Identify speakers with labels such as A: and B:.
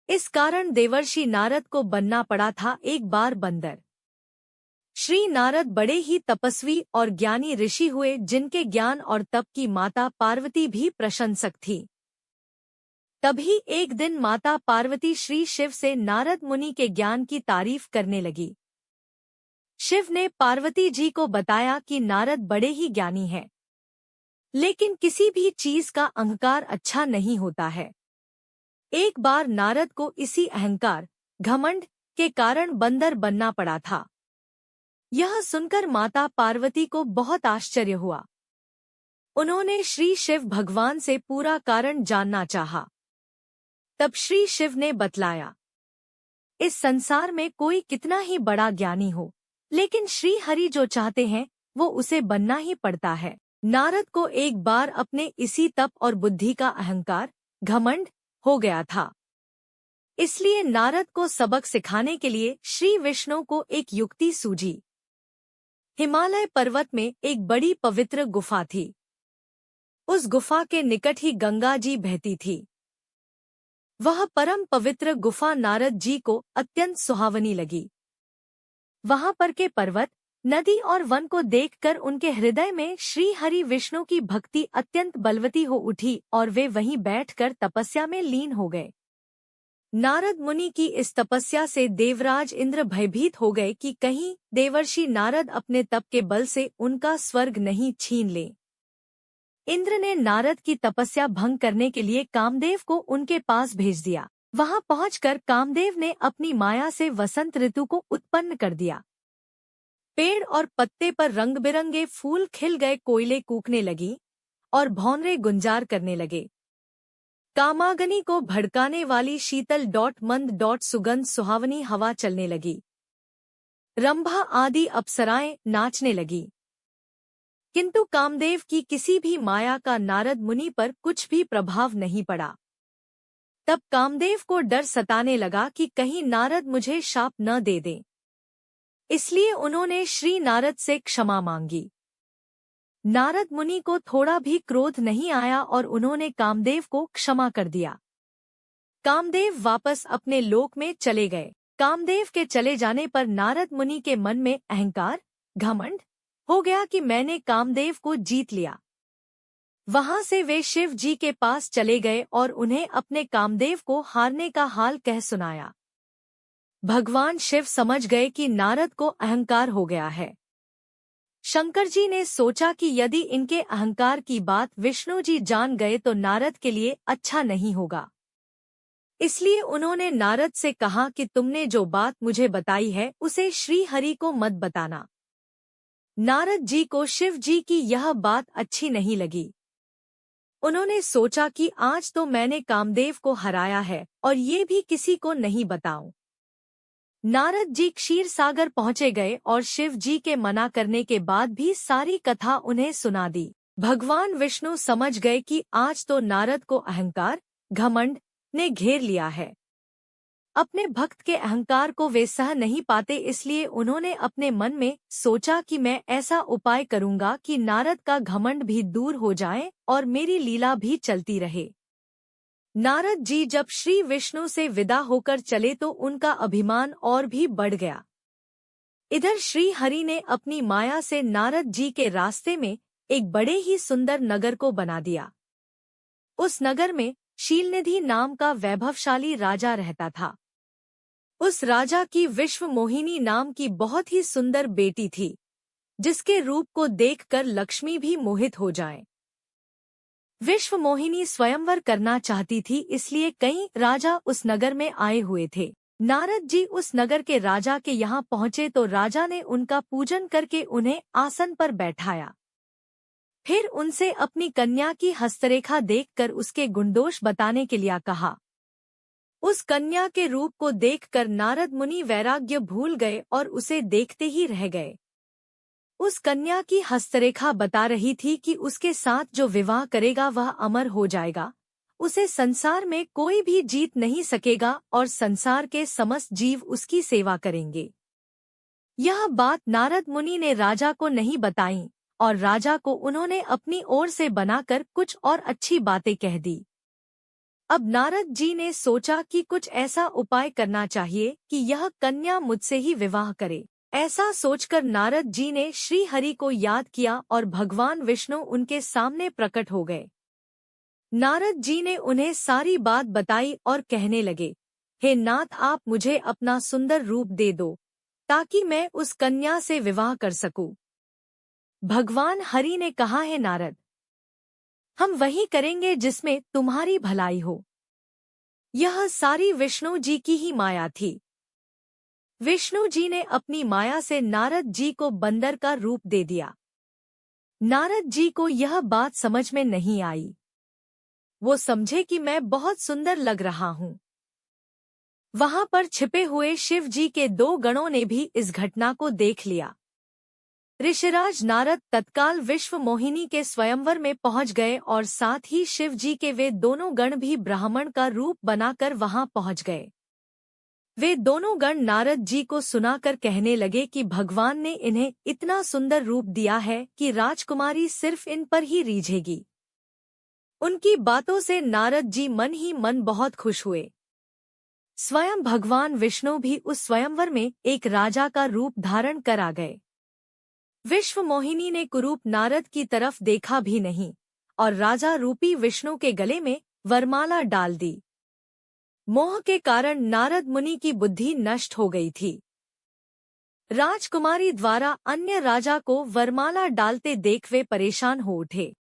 A: इस कारण देवर्षि नारद को बनना पड़ा था एक बार बंदर। श्री नारद बड़े ही तपस्वी और ज्ञानी ऋषि हुए, जिनके ज्ञान और तप की माता पार्वती भी प्रशंसक थी। तभी एक दिन माता पार्वती श्री शिव से नारद मुनि के ज्ञान की तारीफ करने लगी। शिव ने पार्वती जी को बताया कि नारद बड़े ही ज्ञानी हैं, लेकिन किसी भी चीज का अहंकार अच्छा नहीं होता है। एक बार नारद को इसी अहंकार, घमंड के कारण बंदर बनना पड़ा था। यह सुनकर माता पार्वती को बहुत आश्चर्य हुआ। उन्होंने श्री शिव भगवान से पूरा कारण जानना चाहा। तब श्री शिव ने बतलाया, इस संसार में कोई कितना ही बड़ा ज्ञानी हो, लेकिन श्री हरि जो चाहते हैं वो उसे बनना ही पड़ता है। नारद को एक बार अपने इसी तप और बुद्धि का अहंकार, घमंड हो गया था। इसलिए नारद को सबक सिखाने के लिए श्री विष्णु को एक युक्ति सूझी। हिमालय पर्वत में एक बड़ी पवित्र गुफा थी। उस गुफा के निकट ही गंगा जी बहती थी। वह परम पवित्र गुफा नारद जी को अत्यंत सुहावनी लगी। वहां पर के पर्वत, नदी और वन को देखकर उनके हृदय में श्री हरि विष्णु की भक्ति अत्यंत बलवती हो उठी और वे वहीं बैठकर तपस्या में लीन हो गए। नारद मुनि की इस तपस्या से देवराज इंद्र भयभीत हो गए कि कहीं देवर्षि नारद अपने तप के बल से उनका स्वर्ग नहीं छीन ले। इंद्र ने नारद की तपस्या भंग करने के लिए कामदेव को उनके पास भेज दिया। वहां पहुंचकर कामदेव ने अपनी माया से वसंत ऋतु को उत्पन्न कर दिया। पेड़ और पत्ते पर रंग बिरंगे फूल खिल गए, कोयले कूकने लगी और भौंरे गुंजार करने लगे। कामाग्नि को भड़काने वाली शीतल मंद सुगंध सुहावनी हवा चलने लगी। रंभा आदि अप्सराएं नाचने लगी। किंतु कामदेव की किसी भी माया का नारद मुनि पर कुछ भी प्रभाव नहीं पड़ा। तब कामदेव को डर सताने लगा कि कहीं नारद मुझे शाप न दे दें। इसलिए उन्होंने श्री नारद से क्षमा मांगी। नारद मुनि को थोड़ा भी क्रोध नहीं आया और उन्होंने कामदेव को क्षमा कर दिया। कामदेव वापस अपने लोक में चले गए। कामदेव के चले जाने पर नारद मुनि के मन में अहंकार, घमंड हो गया कि मैंने कामदेव को जीत लिया। वहां से वे शिव जी के पास चले गए और उन्हें अपने कामदेव को हारने का हाल कह सुनाया। भगवान शिव समझ गए कि नारद को अहंकार हो गया है। शंकर जी ने सोचा कि यदि इनके अहंकार की बात विष्णु जी जान गए तो नारद के लिए अच्छा नहीं होगा। इसलिए उन्होंने नारद से कहा कि तुमने जो बात मुझे बताई है उसे श्री हरि को मत बताना। नारद जी को शिव जी की यह बात अच्छी नहीं लगी। उन्होंने सोचा कि आज तो मैंने कामदेव को हराया है और ये भी किसी को नहीं बताऊं। नारद जी क्षीर सागर पहुंचे गए और शिव जी के मना करने के बाद भी सारी कथा उन्हें सुना दी। भगवान विष्णु समझ गए कि आज तो नारद को अहंकार, घमंड ने घेर लिया है। अपने भक्त के अहंकार को वे सह नहीं पाते, इसलिए उन्होंने अपने मन में सोचा कि मैं ऐसा उपाय करूंगा कि नारद का घमंड भी दूर हो जाए और मेरी लीला भी चलती रहे। नारद जी जब श्री विष्णु से विदा होकर चले तो उनका अभिमान और भी बढ़ गया। इधर श्री हरि ने अपनी माया से नारद जी के रास्ते में एक बड़े ही सुंदर नगर को बना दिया। उस नगर में शीलनिधि नाम का वैभवशाली राजा रहता था। उस राजा की विश्व मोहिनी नाम की बहुत ही सुंदर बेटी थी, जिसके रूप को देखकर लक्ष्मी भी मोहित हो जाए। विश्व मोहिनी स्वयंवर करना चाहती थी, इसलिए कई राजा उस नगर में आए हुए थे। नारद जी उस नगर के राजा के यहाँ पहुँचे तो राजा ने उनका पूजन करके उन्हें आसन पर बैठाया। फिर उनसे अपनी कन्या की हस्तरेखा देखकर उसके गुणदोष बताने के लिए कहा। उस कन्या के रूप को देखकर नारद मुनि वैराग्य भूल गए और उसे देखते ही रह गए। उस कन्या की हस्तरेखा बता रही थी कि उसके साथ जो विवाह करेगा वह अमर हो जाएगा, उसे संसार में कोई भी जीत नहीं सकेगा और संसार के समस्त जीव उसकी सेवा करेंगे। यह बात नारद मुनि ने राजा को नहीं बताई और राजा को उन्होंने अपनी ओर से बनाकर कुछ और अच्छी बातें कह दी। अब नारद जी ने सोचा कि कुछ ऐसा उपाय करना चाहिए कि यह कन्या मुझसे ही विवाह करे। ऐसा सोचकर नारद जी ने श्री हरि को याद किया और भगवान विष्णु उनके सामने प्रकट हो गए। नारद जी ने उन्हें सारी बात बताई और कहने लगे, हे नाथ, आप मुझे अपना सुंदर रूप दे दो ताकि मैं उस कन्या से विवाह कर सकूं। भगवान हरि ने कहा, है नारद, हम वही करेंगे जिसमें तुम्हारी भलाई हो। यह सारी विष्णु जी की ही माया थी। विष्णु जी ने अपनी माया से नारद जी को बंदर का रूप दे दिया। नारद जी को यह बात समझ में नहीं आई। वो समझे कि मैं बहुत सुंदर लग रहा हूँ। वहां पर छिपे हुए शिव जी के 2 गणों ने भी इस घटना को देख लिया। ऋषिराज नारद तत्काल विश्व मोहिनी के स्वयंवर में पहुंच गए और साथ ही शिव जी के वे दोनों गण भी ब्राह्मण का रूप बनाकर वहां पहुंच गए। वे दोनों गण नारद जी को सुनाकर कहने लगे कि भगवान ने इन्हें इतना सुंदर रूप दिया है कि राजकुमारी सिर्फ इन पर ही रीझेगी। उनकी बातों से नारद जी मन ही मन बहुत खुश हुए। स्वयं भगवान विष्णु भी उस स्वयंवर में एक राजा का रूप धारण कर आ गए। विश्व मोहिनी ने कुरूप नारद की तरफ देखा भी नहीं और राजा रूपी विष्णु के गले में वरमाला डाल दी। मोह के कारण नारद मुनि की बुद्धि नष्ट हो गई थी। राजकुमारी द्वारा अन्य राजा को वरमाला डालते देख वे परेशान हो उठे।